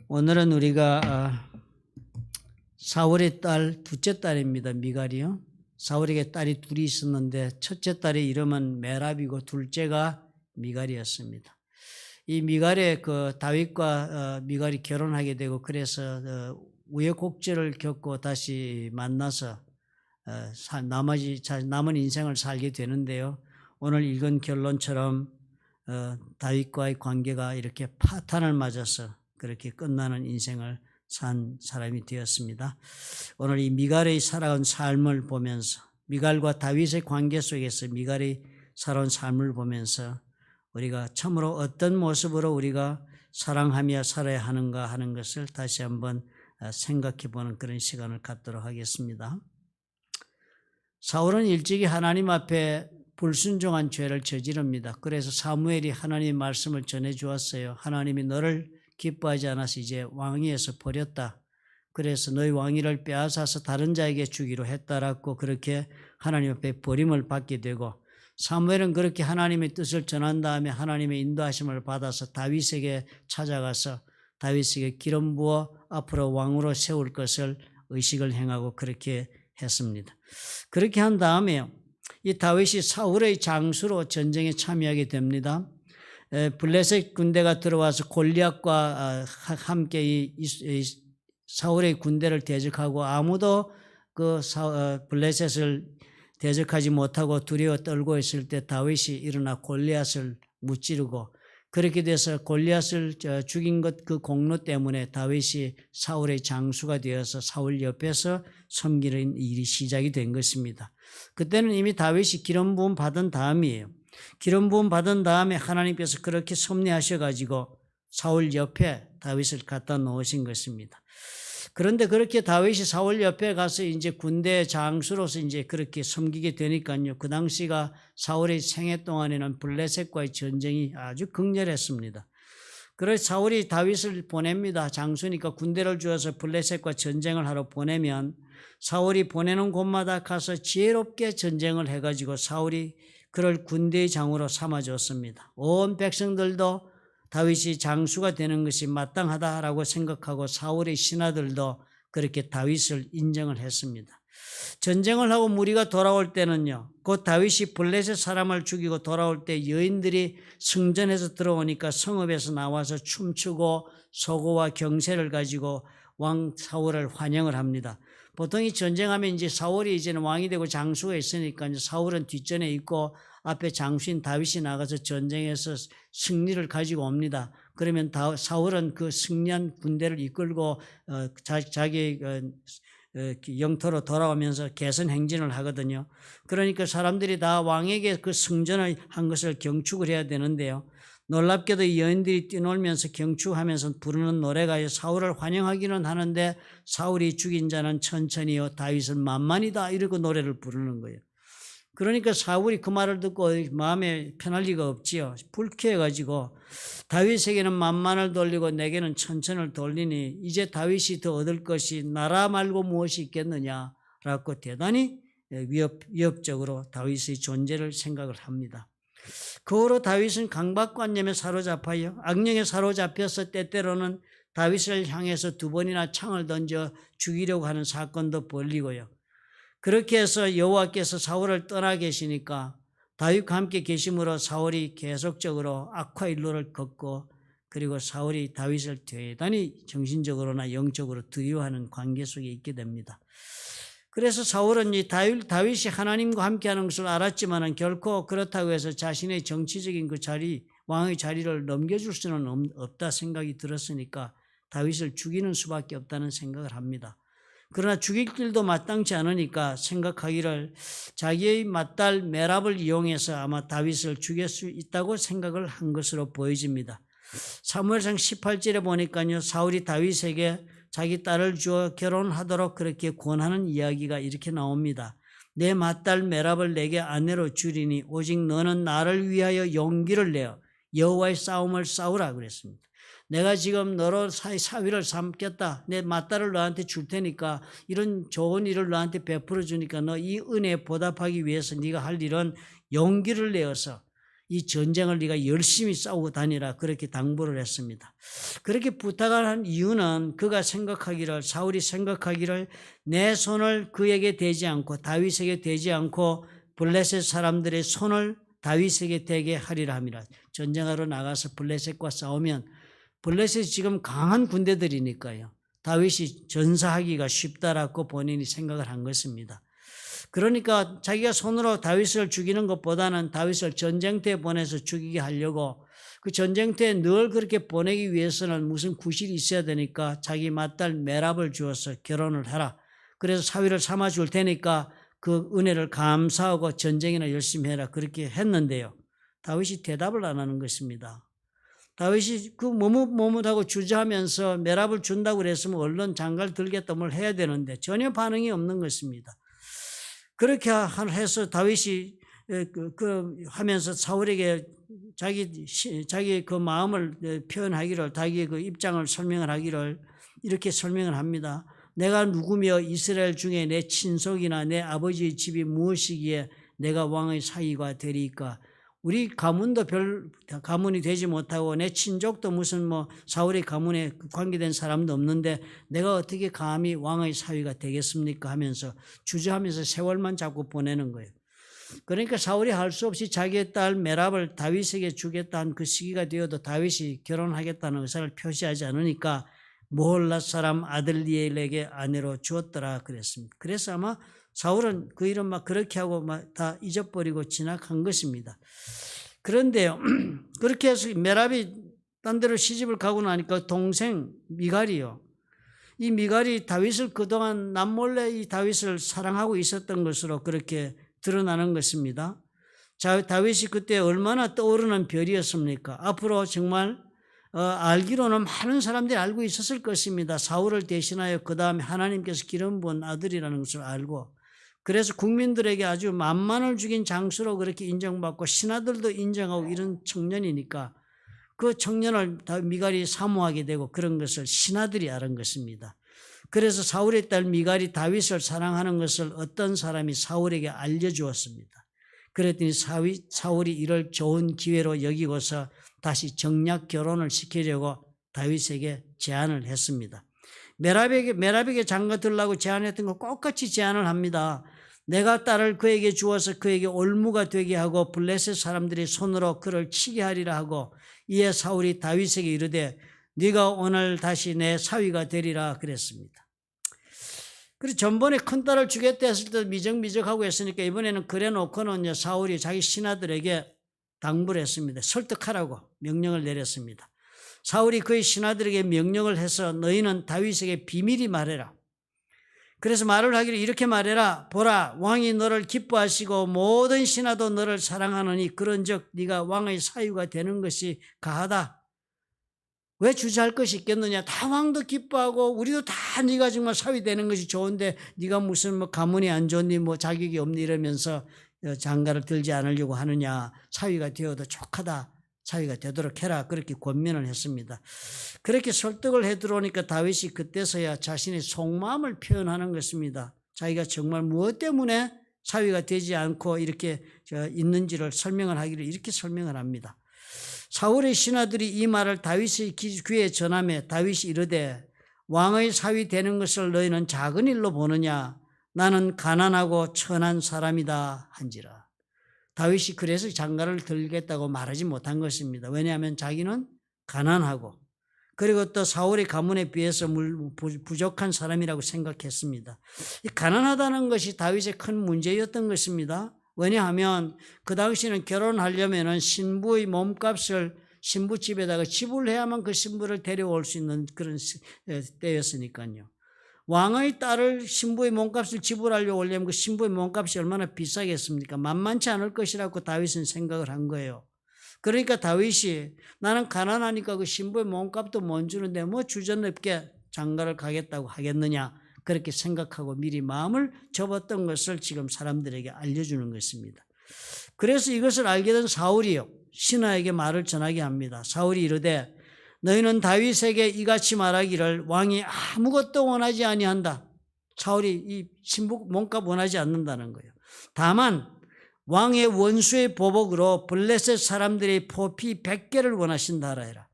오늘은 우리가 사울의 딸 둘째 딸입니다. 미갈이요. 사울에게 딸이 둘이 있었는데 첫째 딸의 이름은 메랍이고 둘째가 미갈이었습니다. 이 미갈의 다윗과 미갈이 결혼하게 되고 그래서 우여곡절을 겪고 다시 만나서 남은 인생을 살게 되는데요. 오늘 읽은 결론처럼 다윗과의 관계가 이렇게 파탄을 맞아서 그렇게 끝나는 인생을 산 사람이 되었습니다. 오늘 이 미갈의 살아온 삶을 보면서 미갈과 다윗의 관계 속에서 미갈이 살아온 삶을 보면서 우리가 참으로 어떤 모습으로 우리가 사랑하며 살아야 하는가 하는 것을 다시 한번 생각해 보는 그런 시간을 갖도록 하겠습니다. 사울은 일찍이 하나님 앞에 불순종한 죄를 저지릅니다. 그래서 사무엘이 하나님의 말씀을 전해 주었어요. 하나님이 너를 기뻐하지 않아서 이제 왕위에서 버렸다. 그래서 너희 왕위를 빼앗아서 다른 자에게 주기로 했다라고 그렇게 하나님 앞에 버림을 받게 되고, 사무엘은 그렇게 하나님의 뜻을 전한 다음에 하나님의 인도하심을 받아서 다윗에게 찾아가서 다윗에게 기름 부어 앞으로 왕으로 세울 것을 의식을 행하고 그렇게 했습니다. 그렇게 한 다음에 이 다윗이 사울의 장수로 전쟁에 참여하게 됩니다. 블레셋 군대가 들어와서 골리앗과 함께 이 사울의 군대를 대적하고 아무도 블레셋을 대적하지 못하고 두려워 떨고 있을 때 다윗이 일어나 골리앗을 무찌르고, 그렇게 돼서 골리앗을 죽인 그 공로 때문에 다윗이 사울의 장수가 되어서 사울 옆에서 섬기는 일이 시작이 된 것입니다. 그때는 이미 다윗이 기름 부음 받은 다음이에요. 기름 부음 받은 다음에 하나님께서 그렇게 섭리하셔가지고 사울 옆에 다윗을 갖다 놓으신 것입니다. 그런데 그렇게 다윗이 사울 옆에 가서 이제 군대 장수로서 이제 그렇게 섬기게 되니까요. 그 당시가 사울의 생애 동안에는 블레셋과의 전쟁이 아주 극렬했습니다. 그래서 사울이 다윗을 보냅니다. 장수니까 군대를 주어서 블레셋과 전쟁을 하러 보내면 사울이 보내는 곳마다 가서 지혜롭게 전쟁을 해가지고 사울이 그를 군대의 장으로 삼아줬습니다. 온 백성들도 다윗이 장수가 되는 것이 마땅하다라고 생각하고 사울의 신하들도 그렇게 다윗을 인정을 했습니다. 전쟁을 하고 무리가 돌아올 때는요, 곧 다윗이 블레셋 사람을 죽이고 돌아올 때 여인들이 성전에서 들어오니까 성읍에서 나와서 춤추고 소고와 경세를 가지고 왕 사울을 환영을 합니다. 보통 이 전쟁하면 이제 사울이 이제는 왕이 되고 장수가 있으니까 이제 사울은 뒷전에 있고 앞에 장수인 다윗이 나가서 전쟁에서 승리를 가지고 옵니다. 그러면 사울은 그 승리한 군대를 이끌고 자기 영토로 돌아오면서 개선 행진을 하거든요. 그러니까 사람들이 다 왕에게 그 승전을 한 것을 경축을 해야 되는데요. 놀랍게도 이 여인들이 뛰놀면서 경축하면서 부르는 노래가 사울을 환영하기는 하는데, 사울이 죽인 자는 천천히요 다윗은 만만이다 이러고 노래를 부르는 거예요. 그러니까 사울이 그 말을 듣고 마음에 편할 리가 없지요. 불쾌해가지고 다윗에게는 만만을 돌리고 내게는 천천을 돌리니 이제 다윗이 더 얻을 것이 나라 말고 무엇이 있겠느냐라고 대단히 위협적으로 다윗의 존재를 생각을 합니다. 그 후로 다윗은 강박관념에 사로잡아요. 악령에 사로잡혀서 때때로는 다윗을 향해서 2번이나 창을 던져 죽이려고 하는 사건도 벌리고요. 그렇게 해서 여호와께서 사울을 떠나 계시니까 다윗과 함께 계심으로 사울이 계속적으로 악화일로를 걷고, 그리고 사울이 다윗을 대단히 정신적으로나 영적으로 두려워하는 관계 속에 있게 됩니다. 그래서 사울은 이 다윗이 하나님과 함께하는 것을 알았지만은 결코 그렇다고 해서 자신의 정치적인 그 자리, 왕의 자리를 넘겨줄 수는 없다 생각이 들었으니까 다윗을 죽이는 수밖에 없다는 생각을 합니다. 그러나 죽일 길도 마땅치 않으니까 생각하기를 자기의 맏딸 메랍을 이용해서 아마 다윗을 죽일 수 있다고 생각을 한 것으로 보여집니다. 사무엘상 18절에 보니까요, 사울이 다윗에게 자기 딸을 주어 결혼하도록 그렇게 권하는 이야기가 이렇게 나옵니다. 내 맏딸 메랍을 내게 아내로 주리니 오직 너는 나를 위하여 용기를 내어 여호와의 싸움을 싸우라 그랬습니다. 내가 지금 너로 사위를 삼겠다. 내 맏딸을 너한테 줄 테니까 이런 좋은 일을 너한테 베풀어 주니까 너 이 은혜에 보답하기 위해서 네가 할 일은 용기를 내어서 이 전쟁을 네가 열심히 싸우고 다니라 그렇게 당부를 했습니다. 그렇게 부탁을 한 이유는 그가 생각하기를, 사울이 생각하기를 내 손을 그에게 대지 않고 다윗에게 대지 않고 블레셋 사람들의 손을 다윗에게 대게 하리라 함이라. 전쟁하러 나가서 블레셋과 싸우면 블레셋이 지금 강한 군대들이니까요. 다윗이 전사하기가 쉽다라고 본인이 생각을 한 것입니다. 그러니까 자기가 손으로 다윗을 죽이는 것보다는 다윗을 전쟁터에 보내서 죽이게 하려고, 그 전쟁터에 늘 그렇게 보내기 위해서는 무슨 구실이 있어야 되니까 자기 맏딸 메랍을 주어서 결혼을 하라. 그래서 사위를 삼아 줄 테니까 그 은혜를 감사하고 전쟁이나 열심히 해라 그렇게 했는데요. 다윗이 대답을 안 하는 것입니다. 다윗이 그 머뭇머뭇하고 주저하면서 메랍을 준다고 그랬으면 얼른 장가를 들겠다 뭘 해야 되는데 전혀 반응이 없는 것입니다. 그렇게 해서 다윗이 하면서 사울에게 자기 그 마음을 표현하기를, 자기의 그 입장을 설명을 하기를 이렇게 설명을 합니다. 내가 누구며 이스라엘 중에 내 친속이나 내 아버지의 집이 무엇이기에 내가 왕의 사위가 되리까? 우리 가문도 별 가문이 되지 못하고 내 친족도 무슨 사울의 가문에 관계된 사람도 없는데 내가 어떻게 감히 왕의 사위가 되겠습니까? 하면서 주저하면서 세월만 자꾸 보내는 거예요. 그러니까 사울이 할 수 없이 자기의 딸 메랍을 다윗에게 주겠다는 그 시기가 되어도 다윗이 결혼하겠다는 의사를 표시하지 않으니까 모홀라 사람 아들리엘에게 아내로 주었더라 그랬습니다. 그래서 아마 사울은 그 일은 그렇게 하고 다 잊어버리고 지나간 것입니다. 그런데요, 그렇게 해서 메랍이 딴 데로 시집을 가고 나니까 동생 미갈이요. 이 미갈이 다윗을 그동안 남몰래 이 다윗을 사랑하고 있었던 것으로 그렇게 드러나는 것입니다. 다윗이 그때 얼마나 떠오르는 별이었습니까? 앞으로 정말 알기로는 많은 사람들이 알고 있었을 것입니다. 사울을 대신하여 그 다음에 하나님께서 기름 부은 아들이라는 것을 알고, 그래서 국민들에게 아주 만만을 죽인 장수로 그렇게 인정받고 신하들도 인정하고 이런 청년이니까 그 청년을 미갈이 사모하게 되고 그런 것을 신하들이 알은 것입니다. 그래서 사울의 딸 미갈이 다윗을 사랑하는 것을 어떤 사람이 사울에게 알려주었습니다. 그랬더니 사울이 이를 좋은 기회로 여기고서 다시 정략 결혼을 시키려고 다윗에게 제안을 했습니다. 메랍에게 장가 들라고 제안했던 거 똑같이 제안을 합니다. 내가 딸을 그에게 주어서 그에게 올무가 되게 하고 블레셋 사람들이 손으로 그를 치게 하리라 하고, 이에 사울이 다윗에게 이르되 네가 오늘 다시 내 사위가 되리라 그랬습니다. 그리고 전번에 큰딸을 주겠다 했을 때 미적미적하고 했으니까 이번에는 그래 놓고는 사울이 자기 신하들에게 당부를 했습니다. 설득하라고 명령을 내렸습니다. 사울이 그의 신하들에게 명령을 해서 너희는 다윗에게 비밀히 말해라. 그래서 말을 하기를 이렇게 말해라. 보라, 왕이 너를 기뻐하시고 모든 신하도 너를 사랑하느니 그런즉 네가 왕의 사위가 되는 것이 가하다. 왜 주저할 것이 있겠느냐? 다 왕도 기뻐하고 우리도 다 네가 정말 사위 되는 것이 좋은데 네가 무슨 가문이 안 좋니 자격이 없니 이러면서 장가를 들지 않으려고 하느냐? 사위가 되어도 족하다. 사위가 되도록 해라. 그렇게 권면을 했습니다. 그렇게 설득을 해 들어오니까 다윗이 그때서야 자신의 속마음을 표현하는 것입니다. 자기가 정말 무엇 때문에 사위가 되지 않고 이렇게 있는지를 설명을 하기를 이렇게 설명을 합니다. 사울의 신하들이 이 말을 다윗의 귀에 전하며 다윗이 이르되 왕의 사위 되는 것을 너희는 작은 일로 보느냐? 나는 가난하고 천한 사람이다 한지라. 다윗이 그래서 장가를 들겠다고 말하지 못한 것입니다. 왜냐하면 자기는 가난하고 그리고 또 사울의 가문에 비해서 부족한 사람이라고 생각했습니다. 이 가난하다는 것이 다윗의 큰 문제였던 것입니다. 왜냐하면 그 당시에는 결혼하려면 신부의 몸값을 신부 집에다가 지불해야만 그 신부를 데려올 수 있는 그런 때였으니까요. 왕의 딸을 신부의 몸값을 지불하려고 하려면 그 신부의 몸값이 얼마나 비싸겠습니까? 만만치 않을 것이라고 다윗은 생각을 한 거예요. 그러니까 다윗이 나는 가난하니까 그 신부의 몸값도 못 주는데 주저넘게 장가를 가겠다고 하겠느냐 그렇게 생각하고 미리 마음을 접었던 것을 지금 사람들에게 알려주는 것입니다. 그래서 이것을 알게 된 사울이요 신하에게 말을 전하게 합니다. 사울이 이르되 너희는 다윗에게 이같이 말하기를 왕이 아무것도 원하지 아니한다. 사울이 이 신부 몸값 원하지 않는다는 거예요. 다만 왕의 원수의 보복으로 블레셋 사람들의 포피 100개를 원하신다 하라.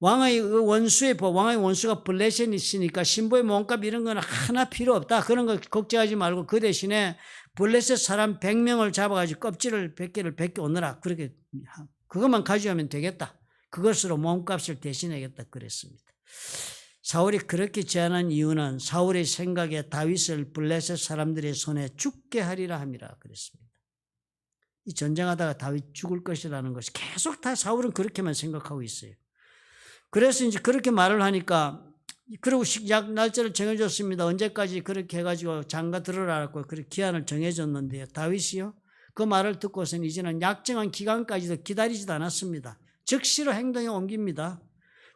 왕의 원수가 블레셋이 있으니까 신부의 몸값 이런 거는 하나 필요 없다. 그런 거 걱정하지 말고 그 대신에 블레셋 사람 100명을 잡아가지고 껍질을 100개를 벗겨 오너라. 그렇게 그것만 가져오면 되겠다. 그것으로 몸값을 대신하겠다 그랬습니다. 사울이 그렇게 제안한 이유는 사울의 생각에 다윗을 블레셋 사람들의 손에 죽게 하리라 함이라 그랬습니다. 이 전쟁하다가 다윗 죽을 것이라는 것이 계속 다 사울은 그렇게만 생각하고 있어요. 그래서 이제 그렇게 말을 하니까 그리고 약 날짜를 정해줬습니다. 언제까지 그렇게 해가지고 장가 들어라고 그렇게 기한을 정해줬는데요. 다윗이요. 그 말을 듣고서는 이제는 약정한 기간까지도 기다리지도 않았습니다. 즉시로 행동에 옮깁니다.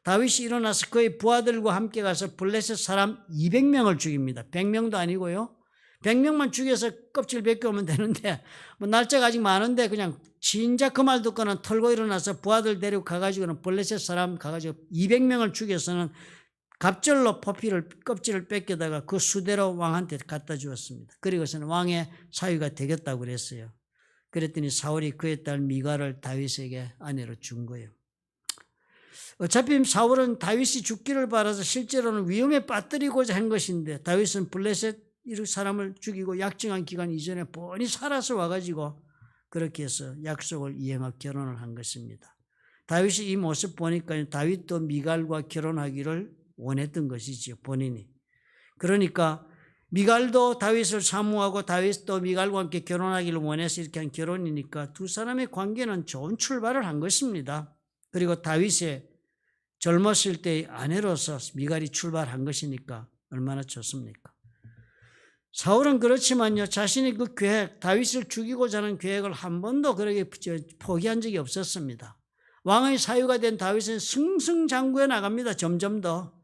다윗이 일어나서 그의 부하들과 함께 가서 블레셋 사람 200명을 죽입니다. 100명도 아니고요. 100명만 죽여서 껍질 벗겨오면 되는데 뭐 날짜가 아직 많은데 그냥 진작 그 말 듣고는 털고 일어나서 부하들 데리고 가가지고는 블레셋 사람 가가지고 200명을 죽여서는 갑절로 포피를 껍질을 뺏겨다가 그 수대로 왕한테 갖다 주었습니다. 그리고서는 왕의 사위가 되겠다고 그랬어요. 그랬더니 사울이 그의 딸 미갈을 다윗에게 아내로 준 거예요. 어차피 사울은 다윗이 죽기를 바라서 실제로는 위험에 빠뜨리고자 한 것인데 다윗은 블레셋 사람을 죽이고 약정한 기간 이전에 뻔히 살아서 와가지고 그렇게 해서 약속을 이행하고 결혼을 한 것입니다. 다윗이 이 모습 보니까 다윗도 미갈과 결혼하기를 원했던 것이지요, 본인이. 그러니까 미갈도 다윗을 사모하고 다윗도 미갈과 함께 결혼하기를 원해서 이렇게 한 결혼이니까 두 사람의 관계는 좋은 출발을 한 것입니다. 그리고 다윗의 젊었을 때의 아내로서 미갈이 출발한 것이니까 얼마나 좋습니까? 사울은 그렇지만요, 자신의 그 계획, 다윗을 죽이고자 하는 계획을 한 번도 그렇게 포기한 적이 없었습니다. 왕의 사유가 된 다윗은 승승장구해 나갑니다. 점점 더.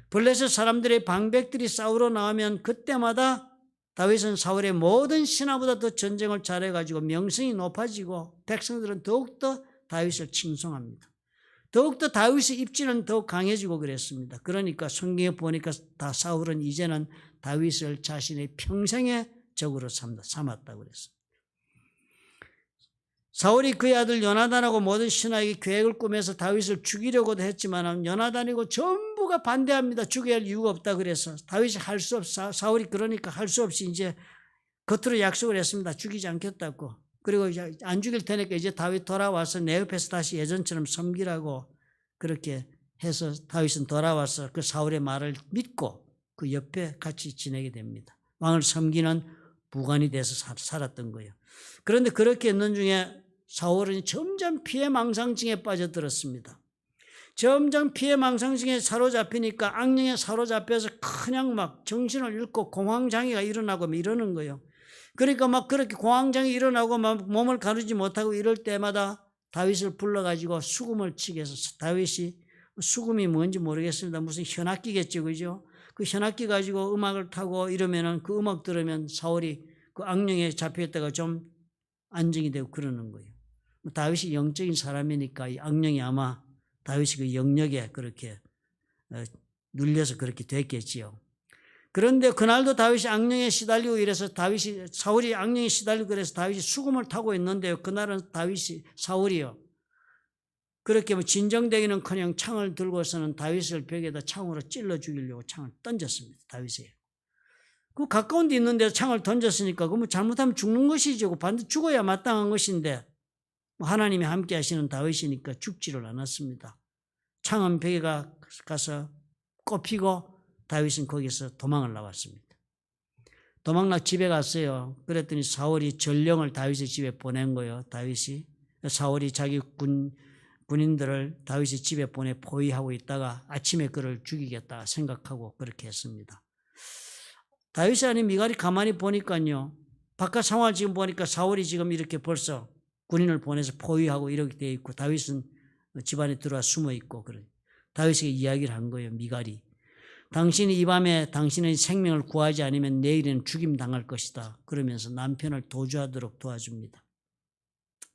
블레셋 사람들의 방백들이 싸우러 나오면 그때마다 다윗은 사울의 모든 신하보다 더 전쟁을 잘해가지고 명성이 높아지고 백성들은 더욱더 다윗을 칭송합니다. 더욱더 다윗의 입지는 더욱 강해지고 그랬습니다. 그러니까 성경에 보니까 다 사울은 이제는 다윗을 자신의 평생의 적으로 삼았다고 그랬습니다. 사울이 그의 아들 요나단하고 모든 신하에게 계획을 꾸며서 다윗을 죽이려고도 했지만 요나단이고 전부가 반대합니다. 죽여야 할 이유가 없다 그래서 다윗이 할 수 없어. 사울이 그러니까 할 수 없이 이제 겉으로 약속을 했습니다. 죽이지 않겠다고. 그리고 안 죽일 테니까 이제 다윗 돌아와서 내 옆에서 다시 예전처럼 섬기라고 그렇게 해서 다윗은 돌아와서 그 사울의 말을 믿고 그 옆에 같이 지내게 됩니다. 왕을 섬기는 부관이 돼서 살았던 거예요. 그런데 그렇게 있는 중에 사울은 점점 피해망상증에 빠져들었습니다. 점점 피해망상증에 사로잡히니까 악령에 사로잡혀서 그냥 막 정신을 잃고 공황장애가 일어나고 이러는 거예요. 그러니까 막 그렇게 공황장애 일어나고 막 몸을 가누지 못하고 이럴 때마다 다윗을 불러가지고 수금을 치게 해서 다윗이 수금이 뭔지 모르겠습니다. 무슨 현악기겠죠, 그죠? 그 현악기 가지고 음악을 타고 이러면은 그 음악 들으면 사울이 그 악령에 잡혀있다가 좀 안정이 되고 그러는 거예요. 다윗이 영적인 사람이니까 이 악령이 아마 다윗이 그 영역에 그렇게 눌려서 그렇게 됐겠지요. 그런데 그날도 다윗이 악령에 시달리고 이래서 사울이 악령에 시달리고 그래서 다윗이 수금을 타고 있는데요. 그날은 사울이요. 그렇게 진정되기는커녕 창을 들고서는 다윗을 벽에다 창으로 찔러 죽이려고 창을 던졌습니다. 다윗이. 그 가까운 데 있는데 창을 던졌으니까 그 잘못하면 죽는 것이죠. 반드시 죽어야 마땅한 것인데 하나님이 함께 하시는 다윗이니까 죽지를 않았습니다. 창은 벽에 가서 꼽히고 다윗은 거기서 도망을 나왔습니다. 도망나 집에 갔어요. 그랬더니 사울이 전령을 다윗의 집에 보낸 거예요. 사울이 자기 군인들을 다윗의 집에 보내 포위하고 있다가 아침에 그를 죽이겠다 생각하고 그렇게 했습니다. 다윗이 아닌 미갈이 가만히 보니까요. 바깥 상황을 지금 보니까 사울이 지금 이렇게 벌써 군인을 보내서 포위하고 이렇게 되어 있고 다윗은 집안에 들어와 숨어 있고 그래. 다윗에게 이야기를 한 거예요. 미갈이. 당신이 이 밤에 당신의 생명을 구하지 않으면 내일은 죽임 당할 것이다. 그러면서 남편을 도주하도록 도와줍니다.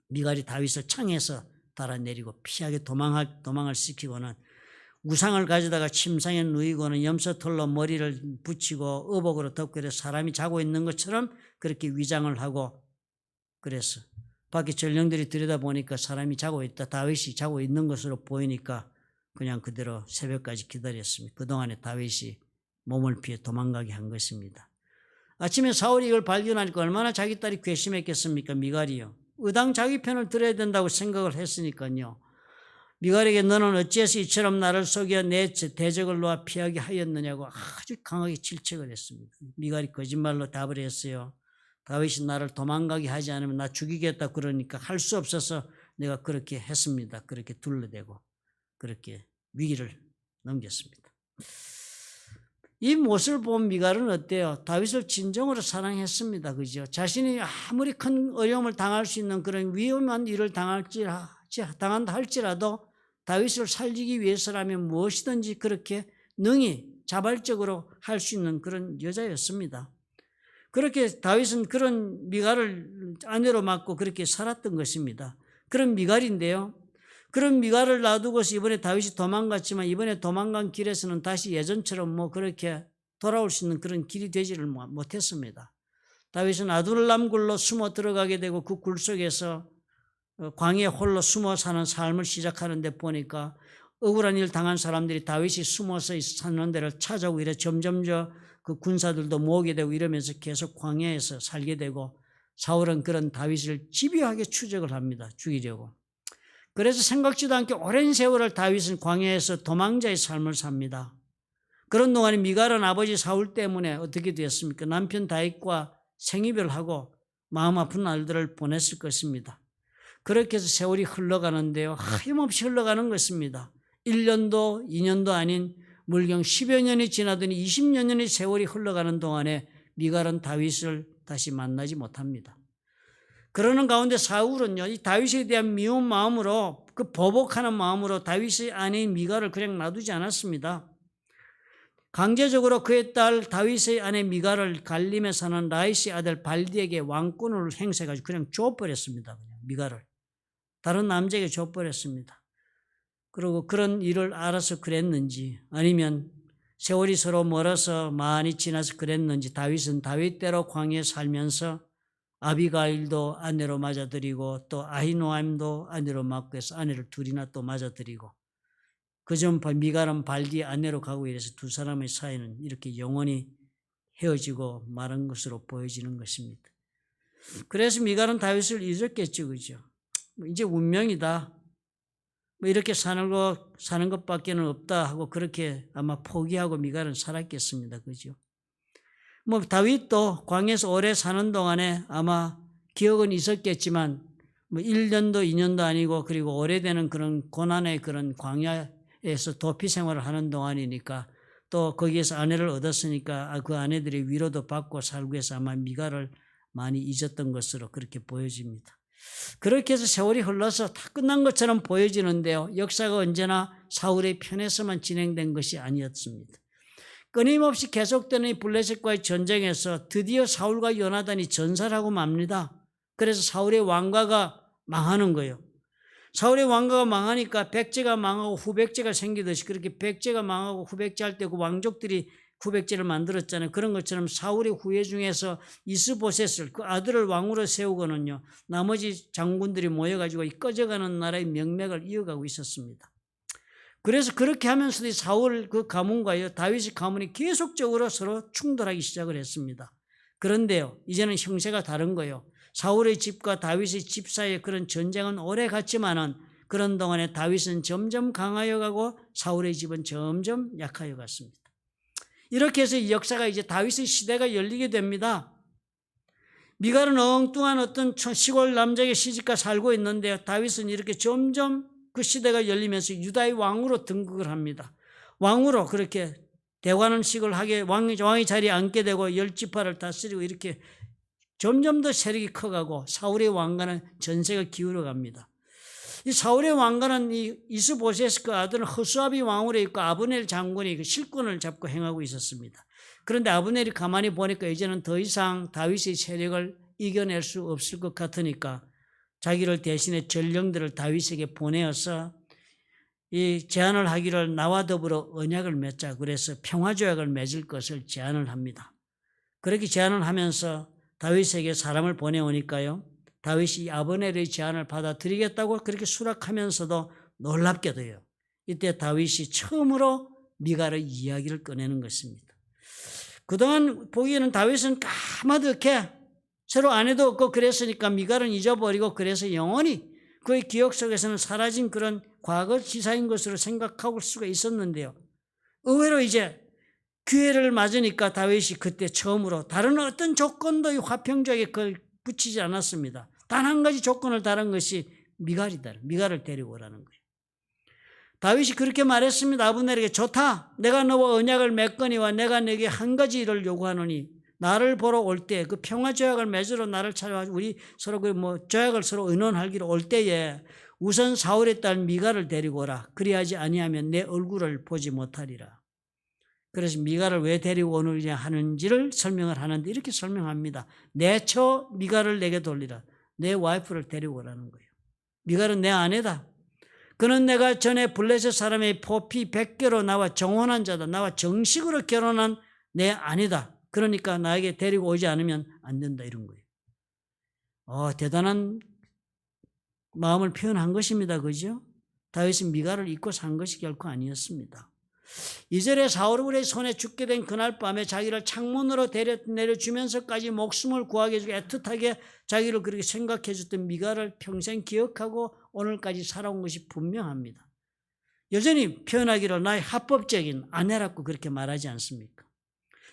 미갈이 다윗을 창에서 달아내리고 피하게 도망을 시키고는 우상을 가져다가 침상에 누이고는 염소털로 머리를 붙이고 의복으로 덮고 사람이 자고 있는 것처럼 그렇게 위장을 하고 그래서 밖에 전령들이 들여다보니까 사람이 자고 있다. 다윗이 자고 있는 것으로 보이니까 그냥 그대로 새벽까지 기다렸습니다. 그동안에 다윗이 몸을 피해 도망가게 한 것입니다. 아침에 사울이 이걸 발견하니까 얼마나 자기 딸이 괘씸했겠습니까? 미갈이요. 의당 자기 편을 들어야 된다고 생각을 했으니까요. 미갈에게 너는 어찌해서 이처럼 나를 속여 내 대적을 놓아 피하게 하였느냐고 아주 강하게 질책을 했습니다. 미갈이 거짓말로 답을 했어요. 다윗이 나를 도망가게 하지 않으면 나 죽이겠다 그러니까 할 수 없어서 내가 그렇게 했습니다. 그렇게 둘러대고 그렇게 위기를 넘겼습니다. 이 모습을 본 미갈은 어때요? 다윗을 진정으로 사랑했습니다. 그죠? 자신이 아무리 큰 어려움을 당할 수 있는 그런 위험한 일을 당한다 할지라도 다윗을 살리기 위해서라면 무엇이든지 그렇게 능히 자발적으로 할 수 있는 그런 여자였습니다. 그렇게 다윗은 그런 미갈을 아내로 맡고 그렇게 살았던 것입니다. 그런 미갈인데요. 그런 미갈을 놔두고서 이번에 다윗이 도망갔지만 이번에 도망간 길에서는 다시 예전처럼 그렇게 돌아올 수 있는 그런 길이 되지를 못했습니다. 다윗은 아둘람 굴로 숨어 들어가게 되고 그 굴 속에서 광야에 홀로 숨어 사는 삶을 시작하는데 보니까 억울한 일 당한 사람들이 다윗이 숨어서 사는 데를 찾아오고 이래 점점 그 군사들도 모으게 되고 이러면서 계속 광야에서 살게 되고 사울은 그런 다윗을 집요하게 추적을 합니다. 죽이려고. 그래서 생각지도 않게 오랜 세월을 다윗은 광야에서 도망자의 삶을 삽니다. 그런 동안에 미갈은 아버지 사울 때문에 어떻게 되었습니까? 남편 다윗과 생이별하고 마음 아픈 날들을 보냈을 것입니다. 그렇게 해서 세월이 흘러가는데요. 하염없이 흘러가는 것입니다. 1년도 2년도 아닌 물경 10여 년이 지나더니 20여 년의 세월이 흘러가는 동안에 미갈은 다윗을 다시 만나지 못합니다. 그러는 가운데 사울은요, 이 다윗에 대한 미운 마음으로 그 보복하는 마음으로 다윗의 아내인 미갈을 그냥 놔두지 않았습니다. 강제적으로 그의 딸 다윗의 아내 미갈을 갈림에 사는 라이시 아들 발디에게 왕권을 행사해가지고 그냥 줘버렸습니다. 미갈을. 다른 남자에게 줘버렸습니다. 그리고 그런 일을 알아서 그랬는지 아니면 세월이 서로 멀어서 많이 지나서 그랬는지 다윗은 다윗대로 광야에 살면서 아비가일도 아내로 맞아들이고 또 아히노암도 아내로 맞고 해서 아내를 둘이나 또 맞아들이고 그전 미갈은 발디의 아내로 가고 이래서 두 사람의 사이는 이렇게 영원히 헤어지고 마른 것으로 보여지는 것입니다. 그래서 미갈은 다윗을 잊었겠죠. 그죠? 이제 운명이다. 이렇게 사는 것밖에는 없다 하고 그렇게 아마 포기하고 미갈은 살았겠습니다. 그죠? 다윗도 광야에서 오래 사는 동안에 아마 기억은 있었겠지만 1년도 2년도 아니고 그리고 오래되는 그런 고난의 그런 광야에서 도피 생활을 하는 동안이니까 또 거기에서 아내를 얻었으니까 그 아내들이 위로도 받고 살고 해서 아마 미갈을 많이 잊었던 것으로 그렇게 보여집니다. 그렇게 해서 세월이 흘러서 다 끝난 것처럼 보여지는데요. 역사가 언제나 사울의 편에서만 진행된 것이 아니었습니다. 끊임없이 계속되는 이 블레셋과의 전쟁에서 드디어 사울과 요나단이 전사를 하고 맙니다. 그래서 사울의 왕가가 망하는 거예요. 사울의 왕가가 망하니까 백제가 망하고 후백제가 생기듯이 그렇게 백제가 망하고 후백제 할 때 그 왕족들이 후백제를 만들었잖아요. 그런 것처럼 사울의 후예 중에서 이스보셋을 그 아들을 왕으로 세우고는요. 나머지 장군들이 모여가지고 이 꺼져가는 나라의 명맥을 이어가고 있었습니다. 그래서 그렇게 하면서도 사울 그 가문과 다윗의 가문이 계속적으로 서로 충돌하기 시작을 했습니다. 그런데요. 이제는 형세가 다른 거예요. 사울의 집과 다윗의 집 사이의 그런 전쟁은 오래 갔지만은 그런 동안에 다윗은 점점 강하여 가고 사울의 집은 점점 약하여 갔습니다. 이렇게 해서 이 역사가 이제 다윗의 시대가 열리게 됩니다. 미갈은 엉뚱한 어떤 시골 남자에게 시집가 살고 있는데요. 다윗은 이렇게 점점 그 시대가 열리면서 유다의 왕으로 등극을 합니다. 왕으로 그렇게 대관식을 하게 왕이 자리에 앉게 되고 10지파를 다스리고 이렇게 점점 더 세력이 커가고 사울의 왕가는 전세가 기울어 갑니다. 이 사울의 왕가는 이 이스보셋 그 아들은 허수아비 왕으로 있고 아브넬 장군이 그 실권을 잡고 행하고 있었습니다. 그런데 아브넬이 가만히 보니까 이제는 더 이상 다윗의 세력을 이겨낼 수 없을 것 같으니까 자기를 대신에 전령들을 다윗에게 보내어서 이 제안을 하기를 나와 더불어 언약을 맺자. 그래서 평화조약을 맺을 것을 제안을 합니다. 그렇게 제안을 하면서 다윗에게 사람을 보내오니까요. 다윗이 아브넬의 제안을 받아들이겠다고 그렇게 수락하면서도 놀랍게도요. 이때 다윗이 처음으로 미갈의 이야기를 꺼내는 것입니다. 그동안 보기에는 다윗은 까마득해 서로 아내도 없고 그랬으니까 미갈은 잊어버리고 그래서 영원히 그의 기억 속에서는 사라진 그런 과거 지사인 것으로 생각할 수가 있었는데요. 의외로 이제 기회를 맞으니까 다윗이 그때 처음으로 다른 어떤 조건도 화평적에 그걸 붙이지 않았습니다. 단 한 가지 조건을 다른 것이 미갈이다. 미갈을 데리고 오라는 거예요. 다윗이 그렇게 말했습니다. 아브넬에게 좋다. 내가 너와 언약을 맺거니와 내가 내게 한 가지 일을 요구하노니 나를 보러 올 때 그 평화 조약을 맺으러 나를 찾아와 우리 서로 조약을 서로 의논하기로 올 때에 우선 사울의 딸 미갈을 데리고 오라. 그리하지 아니하면 내 얼굴을 보지 못하리라. 그래서 미갈을 왜 데리고 오느냐 하는지를 설명을 하는데 이렇게 설명합니다. 내 처 미갈을 내게 돌리라. 내 와이프를 데리고 오라는 거예요. 미갈은 내 아내다. 그는 내가 전에 블레셋 사람의 포피 100개로 나와 정혼한 자다. 나와 정식으로 결혼한 내 아내다. 그러니까 나에게 데리고 오지 않으면 안 된다 이런 거예요. 대단한 마음을 표현한 것입니다. 그죠? 다윗은 미갈을 잊고 산 것이 결코 아니었습니다. 2절에 사울의 손에 죽게 된 그날 밤에 자기를 창문으로 내려주면서까지 목숨을 구하게 해주고 애틋하게 자기를 그렇게 생각해 줬던 미갈을 평생 기억하고 오늘까지 살아온 것이 분명합니다. 여전히 표현하기를 나의 합법적인 아내라고 그렇게 말하지 않습니까?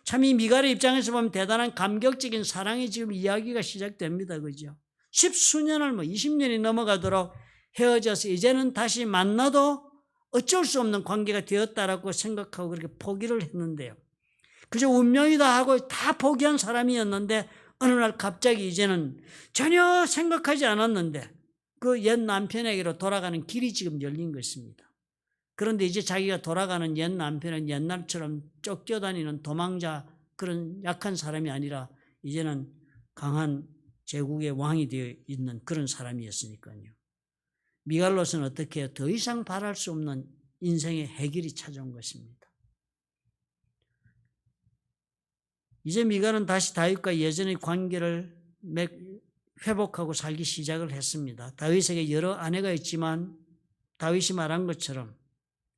참 이 미갈의 입장에서 보면 대단한 감격적인 사랑의 지금 이야기가 시작됩니다. 그죠? 10수년을 20년이 넘어가도록 헤어져서 이제는 다시 만나도 어쩔 수 없는 관계가 되었다라고 생각하고 그렇게 포기를 했는데요. 그저 운명이다 하고 다 포기한 사람이었는데 어느 날 갑자기 이제는 전혀 생각하지 않았는데 그 옛 남편에게로 돌아가는 길이 지금 열린 것입니다. 그런데 이제 자기가 돌아가는 옛 남편은 옛날처럼 쫓겨다니는 도망자 그런 약한 사람이 아니라 이제는 강한 제국의 왕이 되어 있는 그런 사람이었으니까요. 미갈로서는 어떻게 해요? 더 이상 바랄 수 없는 인생의 해결이 찾아온 것입니다. 이제 미갈은 다시 다윗과 예전의 관계를 회복하고 살기 시작을 했습니다. 다윗에게 여러 아내가 있지만 다윗이 말한 것처럼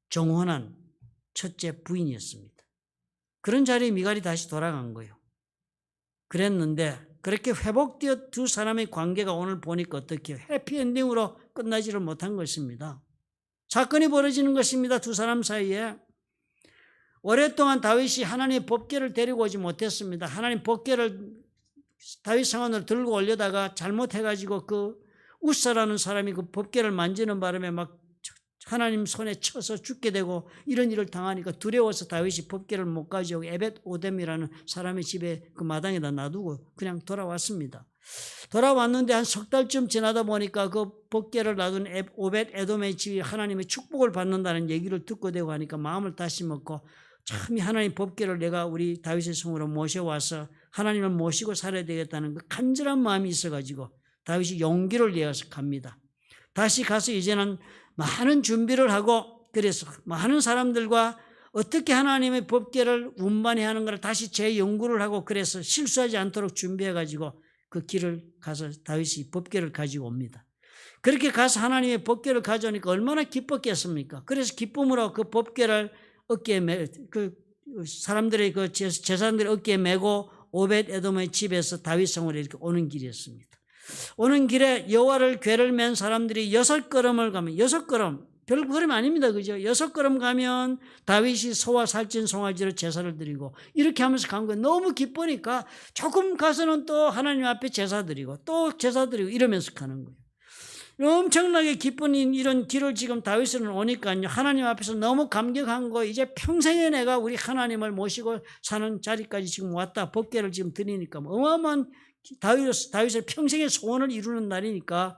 정혼한 첫째 부인이었습니다. 그런 자리에 미갈이 다시 돌아간 거예요. 그랬는데 그렇게 회복되어 두 사람의 관계가 오늘 보니까 어떻게 해요? 해피엔딩으로 끝나지를 못한 것입니다. 사건이 벌어지는 것입니다. 두 사람 사이에. 오랫동안 다윗이 하나님의 법궤를 데리고 오지 못했습니다. 하나님 법궤를 다윗 성안으로 들고 올려다가 잘못해가지고 그 우사라는 사람이 그 법궤를 만지는 바람에 막 하나님 손에 쳐서 죽게 되고 이런 일을 당하니까 두려워서 다윗이 법궤를 못 가져오고 에벳 오뎀이라는 사람의 집에 그 마당에다 놔두고 그냥 돌아왔습니다. 돌아왔는데 한 석 달쯤 지나다 보니까 그 법궤를 놔둔 오벳 에돔의 집이 하나님의 축복을 받는다는 얘기를 듣고 되고 하니까 마음을 다시 먹고 참 이 하나님 법궤를 내가 우리 다윗의 성으로 모셔와서 하나님을 모시고 살아야 되겠다는 그 간절한 마음이 있어가지고 다윗이 용기를 내어서 갑니다. 다시 가서 이제는 많은 준비를 하고 그래서 많은 사람들과 어떻게 하나님의 법궤를 운반해야 하는 걸 다시 재연구를 하고 그래서 실수하지 않도록 준비해가지고 그 길을 가서 다윗이 법궤를 가지고 옵니다. 그렇게 가서 하나님의 법궤를 가져오니까 얼마나 기뻤겠습니까? 그래서 기쁨으로 그 법궤를 어깨에 그 사람들의 그 제사장들의 어깨에 메고 오벳 에돔의 집에서 다윗 성으로 이렇게 오는 길이었습니다. 오는 길에 여호와를 궤를 맨 사람들이 6걸음을 가면 6걸음 별 걸음 아닙니다. 그죠? 6걸음 가면 다윗이 소와 살찐 송아지로 제사를 드리고 이렇게 하면서 간 거예요. 너무 기쁘니까 조금 가서는 또 하나님 앞에 제사 드리고 또 제사 드리고 이러면서 가는 거예요. 엄청나게 기쁜 이런 길을 지금 다윗은 오니까요. 하나님 앞에서 너무 감격한 거 이제 평생에 내가 우리 하나님을 모시고 사는 자리까지 지금 왔다. 법궤를 지금 드리니까 어마어마한 다윗의 평생의 소원을 이루는 날이니까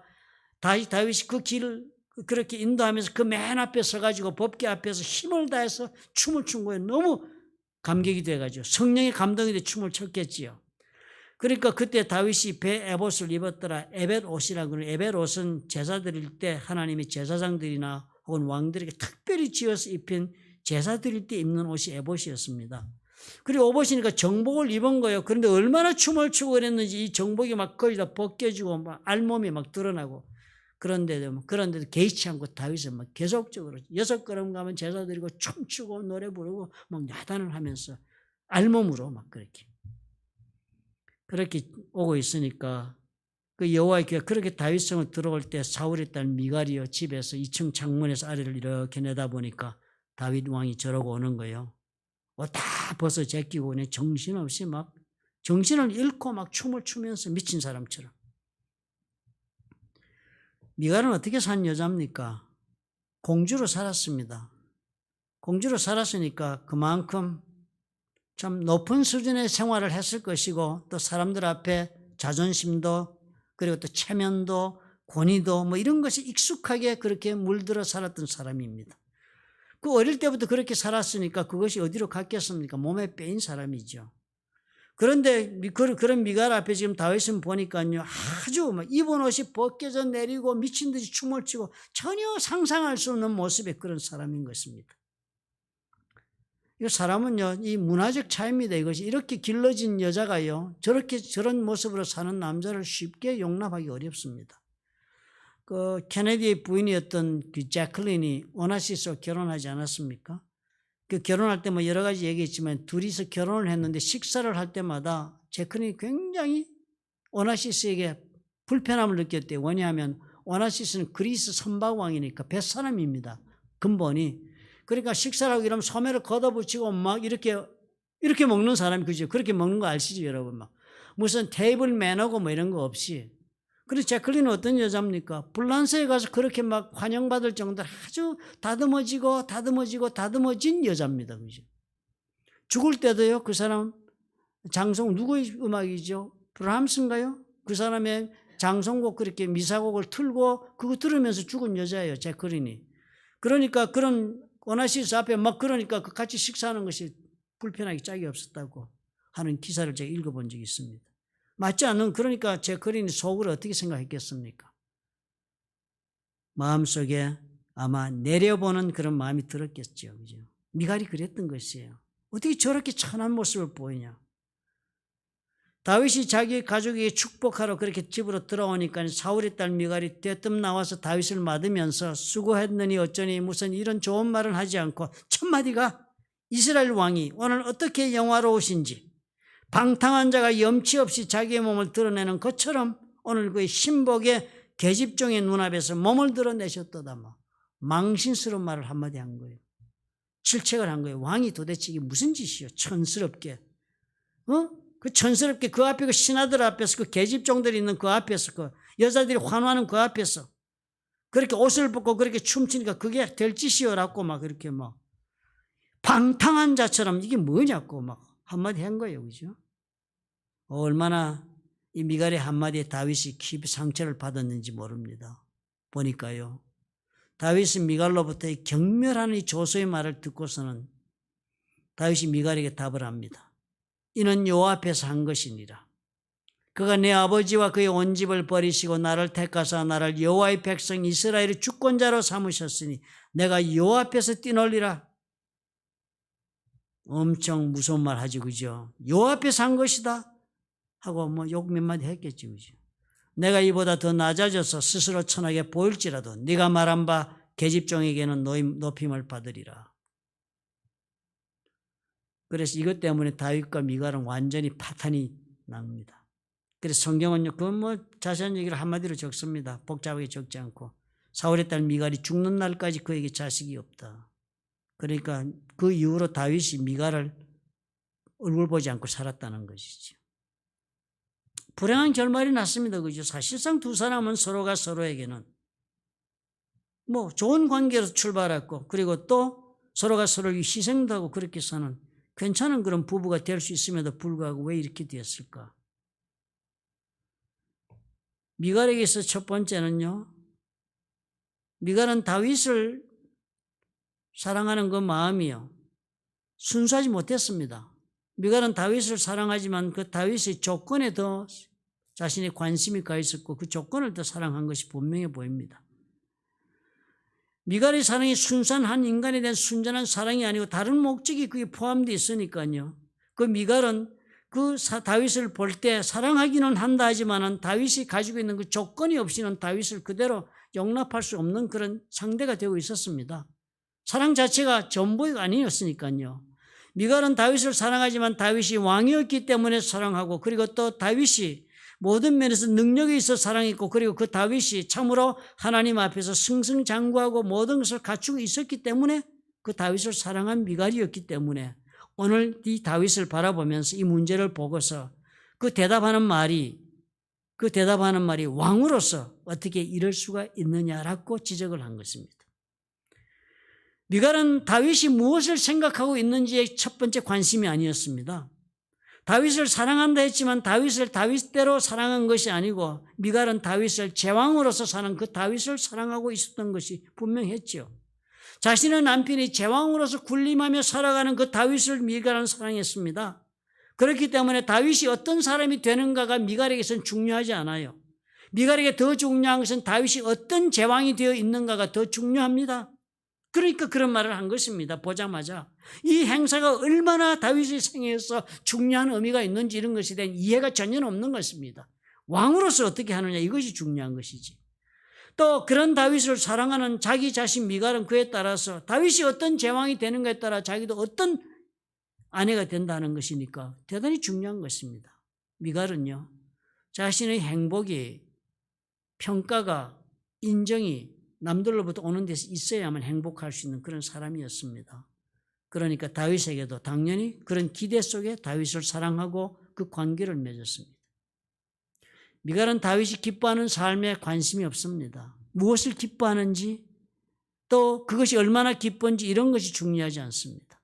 다윗이 그 길을 그렇게 인도하면서 그 맨 앞에 서가지고 법궤 앞에서 힘을 다해서 춤을 춘 거예요. 너무 감격이 돼가지고 성령의 감동이 돼 춤을 췄겠지요. 그러니까 그때 다윗이 배 에봇을 입었더라. 에벳 옷이라고 그래요. 에벳 옷은 제사 드릴 때 하나님의 제사장들이나 혹은 왕들에게 특별히 지어서 입힌 제사 드릴 때 입는 옷이 에봇이었습니다. 그리고 오보시니까 정복을 입은 거예요. 그런데 얼마나 춤을 추고 그랬는지 이 정복이 막 거의 다 벗겨지고 막 알몸이 막 드러나고 그런데도 개의치 않고 다윗은 막 계속적으로 6걸음 가면 제사 드리고 춤추고 노래 부르고 막 야단을 하면서 알몸으로 막 그렇게 오고 있으니까 그 여호와의 귀가 그렇게 다윗성을 들어올 때 사울의 딸 미갈이요 집에서 2층 창문에서 아래를 이렇게 내다보니까 다윗 왕이 저러고 오는 거예요. 다 벗어 제끼고 그냥 정신없이 막 정신을 잃고 막 춤을 추면서 미친 사람처럼. 미갈은 어떻게 산 여자입니까? 공주로 살았습니다. 공주로 살았으니까 그만큼 참 높은 수준의 생활을 했을 것이고 또 사람들 앞에 자존심도 그리고 또 체면도 권위도 뭐 이런 것이 익숙하게 그렇게 물들어 살았던 사람입니다. 그 어릴 때부터 그렇게 살았으니까 그것이 어디로 갔겠습니까? 몸에 빼인 사람이죠. 그런데 그런 미갈 앞에 지금 다윗은 보니까요, 아주 막 입은 옷이 벗겨져 내리고 미친 듯이 춤을 추고 전혀 상상할 수 없는 모습의 그런 사람인 것입니다. 이 사람은요, 이 문화적 차이입니다. 이것이 이렇게 길러진 여자가요, 저런 모습으로 사는 남자를 쉽게 용납하기 어렵습니다. 그 케네디의 부인이었던 그 제클린이 오나시스와 결혼하지 않았습니까? 그 결혼할 때 뭐 여러 가지 얘기했지만 둘이서 결혼을 했는데 식사를 할 때마다 제클린이 굉장히 오나시스에게 불편함을 느꼈대요. 왜냐하면 오나시스는 그리스 선박왕이니까 뱃사람입니다. 근본이. 그러니까 식사를 하고 이러면 소매를 걷어붙이고 막 이렇게 먹는 사람이 그죠? 그렇게 먹는 거 아시죠, 여러분? 막 무슨 테이블 매너고 뭐 이런 거 없이. 그리고 제클린은 어떤 여자입니까? 불란서에 가서 그렇게 막 환영받을 정도로 아주 다듬어진 여자입니다. 그죠? 죽을 때도요, 그 사람 장성, 누구의 음악이죠? 브람스인가요? 그 사람의 장성곡 그렇게 미사곡을 틀고 그거 들으면서 죽은 여자예요, 제클린이. 그러니까 그런 오나시스 앞에 막 그러니까 같이 식사하는 것이 불편하기 짝이 없었다고 하는 기사를 제가 읽어본 적이 있습니다. 맞지 않는, 그러니까 제클린이 속으로 어떻게 생각했겠습니까? 마음속에 아마 내려보는 그런 마음이 들었겠죠. 그죠? 미갈이 그랬던 것이에요. 어떻게 저렇게 천한 모습을 보이냐. 다윗이 자기 가족에게 축복하러 그렇게 집으로 들어오니까 사울의 딸 미갈이 떼뜸 나와서 다윗을 맞으면서 수고했느니 어쩌니 무슨 이런 좋은 말은 하지 않고 첫 마디가 이스라엘 왕이 오늘 어떻게 영화로우신지 방탕한 자가 염치 없이 자기의 몸을 드러내는 것처럼 오늘 그의 신복의 계집종의 눈앞에서 몸을 드러내셨도다. 망신스러운 말을 한마디 한 거예요. 질책을 한 거예요. 왕이 도대체 이게 무슨 짓이요? 천스럽게. 그 천스럽게 그 앞에 그 신하들 앞에서 그 계집종들이 있는 그 앞에서 그 여자들이 환호하는 그 앞에서 그렇게 옷을 벗고 그렇게 춤추니까 그게 될 짓이요라고 막 그렇게 막 방탕한 자처럼 이게 뭐냐고 막 한마디 한 거예요. 그죠? 얼마나 이 미갈의 한마디에 다윗이 깊이 상처를 받았는지 모릅니다. 보니까요. 다윗은 미갈로부터 이 경멸하는 이 조소의 말을 듣고서는 다윗이 미갈에게 답을 합니다. 이는 여호와 앞에서 한 것이니라. 그가 내 아버지와 그의 온 집을 버리시고 나를 택하사 나를 여호와의 백성 이스라엘의 주권자로 삼으셨으니 내가 여호와 앞에서 뛰놀리라. 엄청 무서운 말 하지, 그죠? 여호와 앞에서 한 것이다 하고 뭐 욕 몇 마디 했겠지, 그죠? 내가 이보다 더 낮아져서 스스로 천하게 보일지라도 네가 말한 바 계집종에게는 높임을 받으리라. 그래서 이것 때문에 다윗과 미갈은 완전히 파탄이 납니다. 그래서 성경은요, 그 뭐 자세한 얘기를 한마디로 적습니다. 복잡하게 적지 않고. 사울의 딸 미갈이 죽는 날까지 그에게 자식이 없다. 그러니까 그 이후로 다윗이 미갈을 얼굴 보지 않고 살았다는 것이죠. 불행한 결말이 났습니다. 그죠? 사실상 두 사람은 서로가 서로에게는 뭐 좋은 관계로 출발했고 그리고 또 서로가 서로를 희생도 하고 그렇게 사는 괜찮은 그런 부부가 될 수 있음에도 불구하고 왜 이렇게 되었을까? 미갈에게 있어 첫 번째는요. 미갈은 다윗을 사랑하는 그 마음이요. 순수하지 못했습니다. 미갈은 다윗을 사랑하지만 그 다윗의 조건에 더 자신의 관심이 가 있었고 그 조건을 더 사랑한 것이 분명해 보입니다. 미갈의 사랑이 순수한 한 인간에 대한 순전한 사랑이 아니고 다른 목적이 그게 포함되어 있으니까요. 그 미갈은 다윗을 볼 때 사랑하기는 한다 하지만은 다윗이 가지고 있는 그 조건이 없이는 다윗을 그대로 용납할 수 없는 그런 상대가 되고 있었습니다. 사랑 자체가 전부가 아니었으니까요. 미갈은 다윗을 사랑하지만 다윗이 왕이었기 때문에 사랑하고, 그리고 또 다윗이 모든 면에서 능력이 있어 사랑했고, 그리고 그 다윗이 참으로 하나님 앞에서 승승장구하고 모든 것을 갖추고 있었기 때문에 그 다윗을 사랑한 미갈이었기 때문에 오늘 이 다윗을 바라보면서 이 문제를 보고서 그 대답하는 말이 왕으로서 어떻게 이럴 수가 있느냐라고 지적을 한 것입니다. 미갈은 다윗이 무엇을 생각하고 있는지에 첫 번째 관심이 아니었습니다. 다윗을 사랑한다 했지만 다윗을 다윗대로 사랑한 것이 아니고 미갈은 다윗을 제왕으로서 사는 그 다윗을 사랑하고 있었던 것이 분명했죠. 자신의 남편이 제왕으로서 군림하며 살아가는 그 다윗을 미갈은 사랑했습니다. 그렇기 때문에 다윗이 어떤 사람이 되는가가 미갈에게서는 중요하지 않아요. 미갈에게 더 중요한 것은 다윗이 어떤 제왕이 되어 있는가가 더 중요합니다. 그러니까 그런 말을 한 것입니다. 보자마자 이 행사가 얼마나 다윗의 생애에서 중요한 의미가 있는지 이런 것에 대한 이해가 전혀 없는 것입니다. 왕으로서 어떻게 하느냐, 이것이 중요한 것이지. 또 그런 다윗을 사랑하는 자기 자신 미갈은 그에 따라서 다윗이 어떤 제왕이 되는가에 따라 자기도 어떤 아내가 된다는 것이니까 대단히 중요한 것입니다. 미갈은요, 자신의 행복이, 평가가, 인정이 남들로부터 오는 데서 있어야만 행복할 수 있는 그런 사람이었습니다. 그러니까 다윗에게도 당연히 그런 기대 속에 다윗을 사랑하고 그 관계를 맺었습니다. 미갈은 다윗이 기뻐하는 삶에 관심이 없습니다. 무엇을 기뻐하는지, 또 그것이 얼마나 기쁜지 이런 것이 중요하지 않습니다.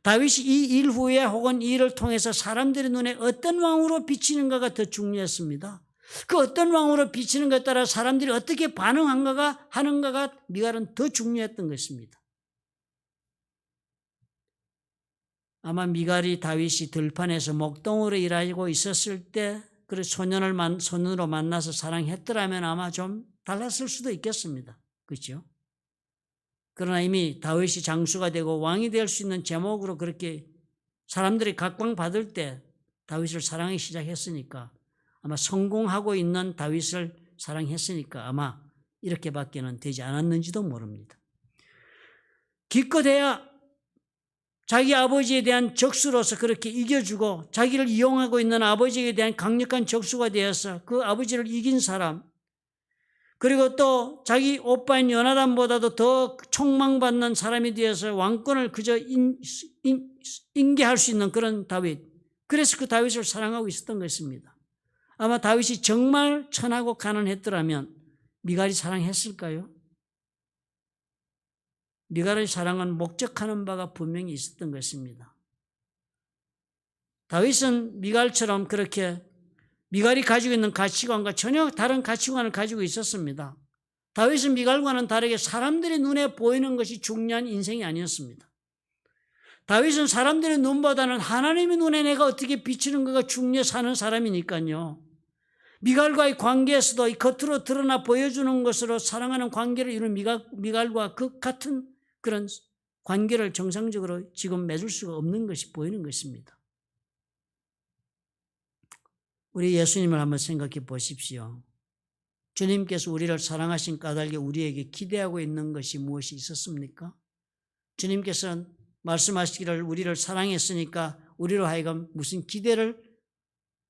다윗이 이 일 후에 혹은 이 일을 통해서 사람들의 눈에 어떤 왕으로 비치는가가 더 중요했습니다. 그 어떤 왕으로 비치는 것에 따라 사람들이 어떻게 하는가가 미갈은 더 중요했던 것입니다. 아마 미갈이 다윗이 들판에서 목동으로 일하고 있었을 때 그 소년으로 만나서 사랑했더라면 아마 좀 달랐을 수도 있겠습니다. 그렇죠? 그러나 이미 다윗이 장수가 되고 왕이 될 수 있는 제목으로 그렇게 사람들이 각광받을 때 다윗을 사랑하기 시작했으니까, 아마 성공하고 있는 다윗을 사랑했으니까 아마 이렇게밖에는 되지 않았는지도 모릅니다. 기껏해야 자기 아버지에 대한 적수로서 그렇게 이겨주고 자기를 이용하고 있는 아버지에 대한 강력한 적수가 되어서 그 아버지를 이긴 사람, 그리고 또 자기 오빠인 요나단보다도 더 촉망받는 사람이 되어서 왕권을 그저 인계할 수 있는 그런 다윗, 그래서 그 다윗을 사랑하고 있었던 것입니다. 아마 다윗이 정말 천하고 가난했더라면 미갈이 사랑했을까요? 미갈의 사랑은 목적하는 바가 분명히 있었던 것입니다. 다윗은 미갈처럼 그렇게 미갈이 가지고 있는 가치관과 전혀 다른 가치관을 가지고 있었습니다. 다윗은 미갈과는 다르게 사람들의 눈에 보이는 것이 중요한 인생이 아니었습니다. 다윗은 사람들의 눈보다는 하나님의 눈에 내가 어떻게 비치는가가 중요해 사는 사람이니까요. 미갈과의 관계에서도 겉으로 드러나 보여주는 것으로 사랑하는 관계를 이룬 미갈과 그 같은 그런 관계를 정상적으로 지금 맺을 수가 없는 것이 보이는 것입니다. 우리 예수님을 한번 생각해 보십시오. 주님께서 우리를 사랑하신 까닭에 우리에게 기대하고 있는 것이 무엇이 있었습니까? 주님께서는 말씀하시기를 우리를 사랑했으니까 우리로 하여금 무슨 기대를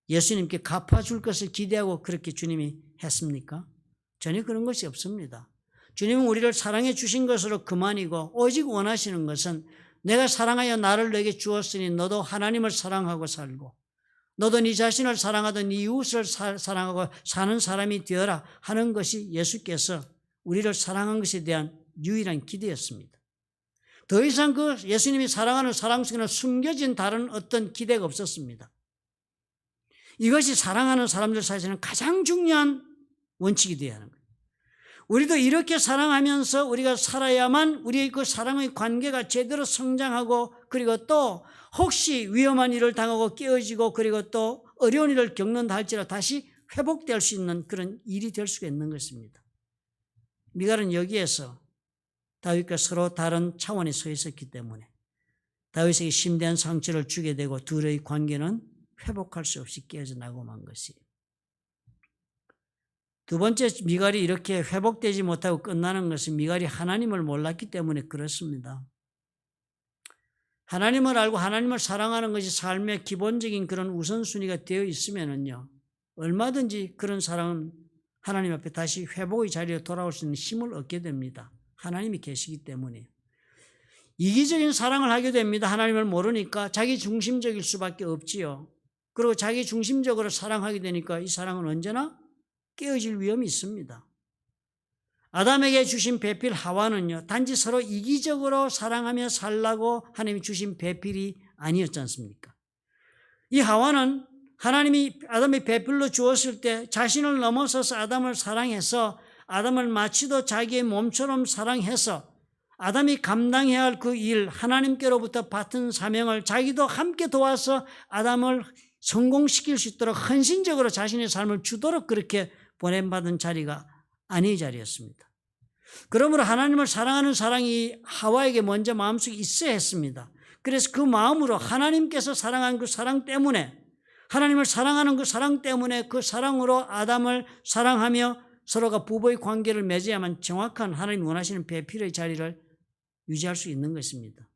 예수님께 갚아줄 것을 기대하고 그렇게 주님이 했습니까? 전혀 그런 것이 없습니다. 주님은 우리를 사랑해 주신 것으로 그만이고, 오직 원하시는 것은 내가 사랑하여 나를 너에게 주었으니 너도 하나님을 사랑하고 살고 너도 네 자신을 사랑하던 네 이웃을 사랑하고 사는 사람이 되어라 하는 것이 예수께서 우리를 사랑한 것에 대한 유일한 기대였습니다. 더 이상 그 예수님이 사랑하는 사랑 속에는 숨겨진 다른 어떤 기대가 없었습니다. 이것이 사랑하는 사람들 사이에서는 가장 중요한 원칙이 되어야 하는 거예요. 우리도 이렇게 사랑하면서 우리가 살아야만 우리의 그 사랑의 관계가 제대로 성장하고, 그리고 또 혹시 위험한 일을 당하고 깨어지고 그리고 또 어려운 일을 겪는다 할지라도 다시 회복될 수 있는 그런 일이 될 수가 있는 것입니다. 미갈은 여기에서 다윗과 서로 다른 차원에 서 있었기 때문에 다윗에게 심대한 상처를 주게 되고 둘의 관계는 회복할 수 없이 깨어져 나고 만 것이에요. 두 번째, 미갈이 이렇게 회복되지 못하고 끝나는 것은 미갈이 하나님을 몰랐기 때문에 그렇습니다. 하나님을 알고 하나님을 사랑하는 것이 삶의 기본적인 그런 우선순위가 되어 있으면은요, 얼마든지 그런 사람은 하나님 앞에 다시 회복의 자리에 돌아올 수 있는 힘을 얻게 됩니다. 하나님이 계시기 때문에. 이기적인 사랑을 하게 됩니다. 하나님을 모르니까 자기 중심적일 수밖에 없지요. 그리고 자기 중심적으로 사랑하게 되니까 이 사랑은 언제나 깨어질 위험이 있습니다. 아담에게 주신 배필 하와는요, 단지 서로 이기적으로 사랑하며 살라고 하나님이 주신 배필이 아니었지 않습니까? 이 하와는 하나님이 아담의 배필로 주었을 때 자신을 넘어서서 아담을 사랑해서 아담을 마치도 자기의 몸처럼 사랑해서 아담이 감당해야 할 그 일, 하나님께로부터 받은 사명을 자기도 함께 도와서 아담을 성공시킬 수 있도록 헌신적으로 자신의 삶을 주도록 그렇게 보냄받은 자리가 아내의 자리였습니다. 그러므로 하나님을 사랑하는 사랑이 하와에게 먼저 마음속에 있어야 했습니다. 그래서 그 마음으로 하나님께서 사랑한 그 사랑 때문에, 하나님을 사랑하는 그 사랑 때문에 그 사랑으로 아담을 사랑하며 서로가 부부의 관계를 맺어야만 정확한 하나님 원하시는 배필의 자리를 유지할 수 있는 것입니다.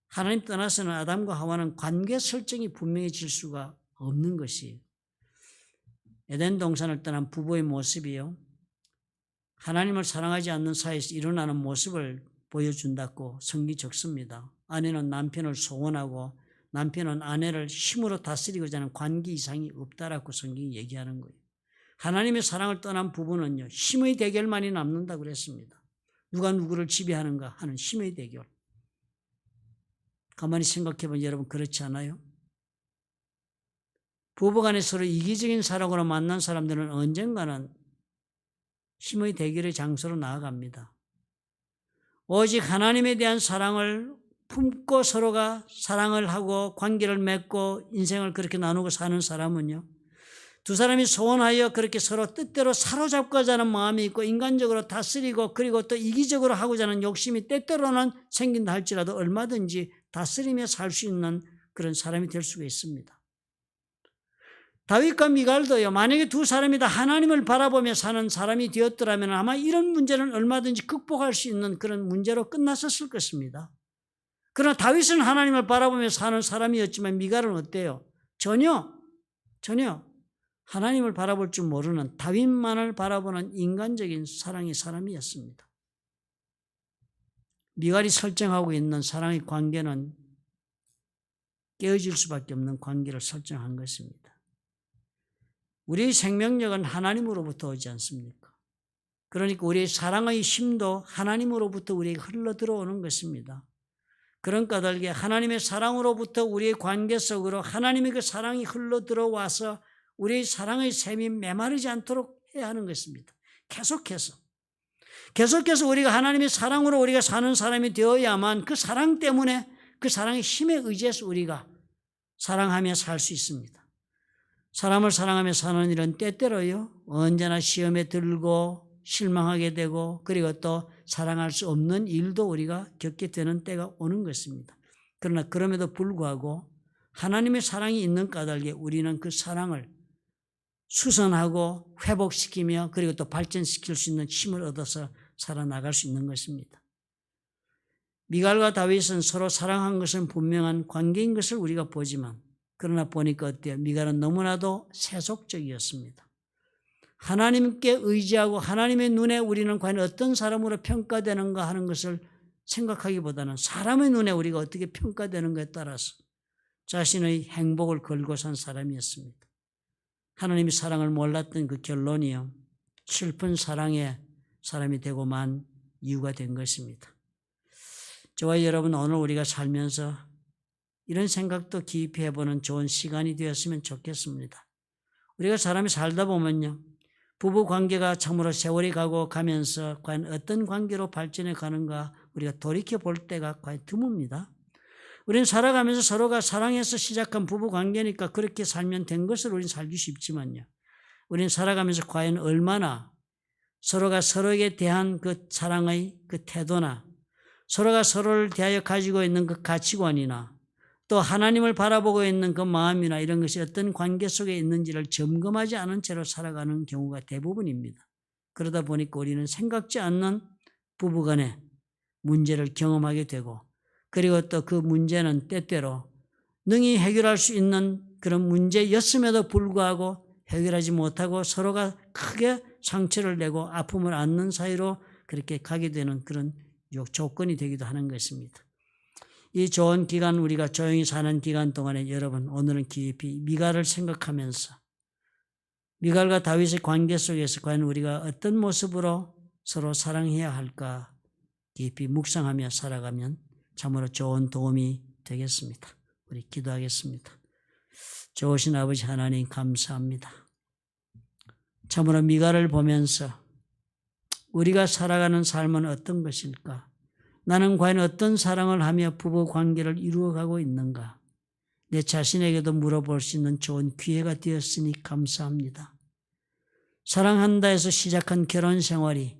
하나님 떠나서는 아담과 하와는 관계 설정이 분명해질 수가 없는 것이에요. 에덴 동산을 떠난 부부의 모습이요, 하나님을 사랑하지 않는 사이에서 일어나는 모습을 보여준다고 성경이 적습니다. 아내는 남편을 소원하고 남편은 아내를 힘으로 다스리고자 하는 관계 이상이 없다라고 성경이 얘기하는 거예요. 하나님의 사랑을 떠난 부부는요, 힘의 대결만이 남는다고 그랬습니다. 누가 누구를 지배하는가 하는 힘의 대결. 가만히 생각해보면 여러분 그렇지 않아요? 부부간에 서로 이기적인 사랑으로 만난 사람들은 언젠가는 힘의 대결의 장소로 나아갑니다. 오직 하나님에 대한 사랑을 품고 서로가 사랑을 하고 관계를 맺고 인생을 그렇게 나누고 사는 사람은요, 두 사람이 소원하여 그렇게 서로 뜻대로 사로잡고자 하는 마음이 있고 인간적으로 다스리고 그리고 또 이기적으로 하고자 하는 욕심이 때때로는 생긴다 할지라도 얼마든지 다스리며 살 수 있는 그런 사람이 될 수가 있습니다. 다윗과 미갈도요, 만약에 두 사람이 다 하나님을 바라보며 사는 사람이 되었더라면 아마 이런 문제는 얼마든지 극복할 수 있는 그런 문제로 끝났었을 것입니다. 그러나 다윗은 하나님을 바라보며 사는 사람이었지만 미갈은 어때요? 전혀 하나님을 바라볼 줄 모르는 다윗만을 바라보는 인간적인 사랑의 사람이었습니다. 미갈이 설정하고 있는 사랑의 관계는 깨어질 수밖에 없는 관계를 설정한 것입니다. 우리의 생명력은 하나님으로부터 오지 않습니까? 그러니까 우리의 사랑의 힘도 하나님으로부터 우리에게 흘러 들어오는 것입니다. 그런 까닭에 하나님의 사랑으로부터 우리의 관계 속으로 하나님의 그 사랑이 흘러 들어와서 우리의 사랑의 샘이 메마르지 않도록 해야 하는 것입니다. 계속해서 우리가 하나님의 사랑으로 우리가 사는 사람이 되어야만 그 사랑 때문에 그 사랑의 힘에 의지해서 우리가 사랑하며 살 수 있습니다. 사람을 사랑하며 사는 일은 때때로요, 언제나 시험에 들고 실망하게 되고 그리고 또 사랑할 수 없는 일도 우리가 겪게 되는 때가 오는 것입니다. 그러나 그럼에도 불구하고 하나님의 사랑이 있는 까닭에 우리는 그 사랑을 수선하고 회복시키며 그리고 또 발전시킬 수 있는 힘을 얻어서 살아나갈 수 있는 것입니다. 미갈과 다윗은 서로 사랑한 것은 분명한 관계인 것을 우리가 보지만 그러나 보니까 어때요? 미갈은 너무나도 세속적이었습니다. 하나님께 의지하고 하나님의 눈에 우리는 과연 어떤 사람으로 평가되는가 하는 것을 생각하기보다는 사람의 눈에 우리가 어떻게 평가되는가에 따라서 자신의 행복을 걸고 산 사람이었습니다. 하나님의 사랑을 몰랐던 그 결론이요, 슬픈 사랑의 사람이 되고 만 이유가 된 것입니다. 저와 여러분, 오늘 우리가 살면서 이런 생각도 깊이 해보는 좋은 시간이 되었으면 좋겠습니다. 우리가 사람이 살다 보면요, 부부 관계가 참으로 세월이 가면서 과연 어떤 관계로 발전해 가는가 우리가 돌이켜 볼 때가 과연 드뭅니다. 우리는 살아가면서 서로가 사랑해서 시작한 부부 관계니까 그렇게 살면 된 것을 우리는 살기 쉽지만요, 우리는 살아가면서 과연 얼마나 서로가 서로에게 대한 그 사랑의 그 태도나 서로가 서로를 대하여 가지고 있는 그 가치관이나 또 하나님을 바라보고 있는 그 마음이나 이런 것이 어떤 관계 속에 있는지를 점검하지 않은 채로 살아가는 경우가 대부분입니다. 그러다 보니까 우리는 생각지 않는 부부간의 문제를 경험하게 되고, 그리고 또 그 문제는 때때로 능히 해결할 수 있는 그런 문제였음에도 불구하고 해결하지 못하고 서로가 크게 상처를 내고 아픔을 안는 사이로 그렇게 가게 되는 그런 조건이 되기도 하는 것입니다. 이 좋은 기간, 우리가 조용히 사는 기간 동안에 여러분, 오늘은 깊이 미갈을 생각하면서 미갈과 다윗의 관계 속에서 과연 우리가 어떤 모습으로 서로 사랑해야 할까 깊이 묵상하며 살아가면 참으로 좋은 도움이 되겠습니다. 우리 기도하겠습니다. 좋으신 아버지 하나님 감사합니다. 참으로 미갈을 보면서 우리가 살아가는 삶은 어떤 것일까? 나는 과연 어떤 사랑을 하며 부부 관계를 이루어가고 있는가? 내 자신에게도 물어볼 수 있는 좋은 기회가 되었으니 감사합니다. 사랑한다 해서 시작한 결혼 생활이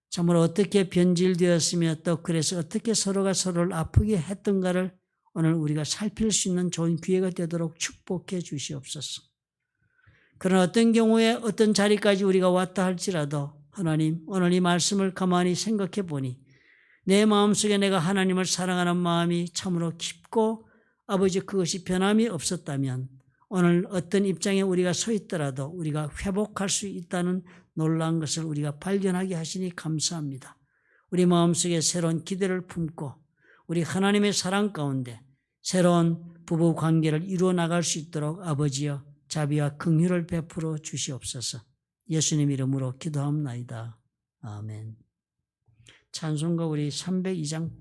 참으로 어떻게 변질되었으며 또 그래서 어떻게 서로가 서로를 아프게 했던가를 오늘 우리가 살필 수 있는 좋은 기회가 되도록 축복해 주시옵소서. 그런 어떤 경우에 어떤 자리까지 우리가 왔다 할지라도 하나님, 오늘 이 말씀을 가만히 생각해 보니 내 마음속에 내가 하나님을 사랑하는 마음이 참으로 깊고 아버지 그것이 변함이 없었다면 오늘 어떤 입장에 우리가 서 있더라도 우리가 회복할 수 있다는 놀라운 것을 우리가 발견하게 하시니 감사합니다. 우리 마음속에 새로운 기대를 품고 우리 하나님의 사랑 가운데 새로운 부부 관계를 이루어 나갈 수 있도록 아버지여 자비와 긍휼을 베풀어 주시옵소서. 예수님 이름으로 기도합나이다. 아멘. 찬송가 우리 302장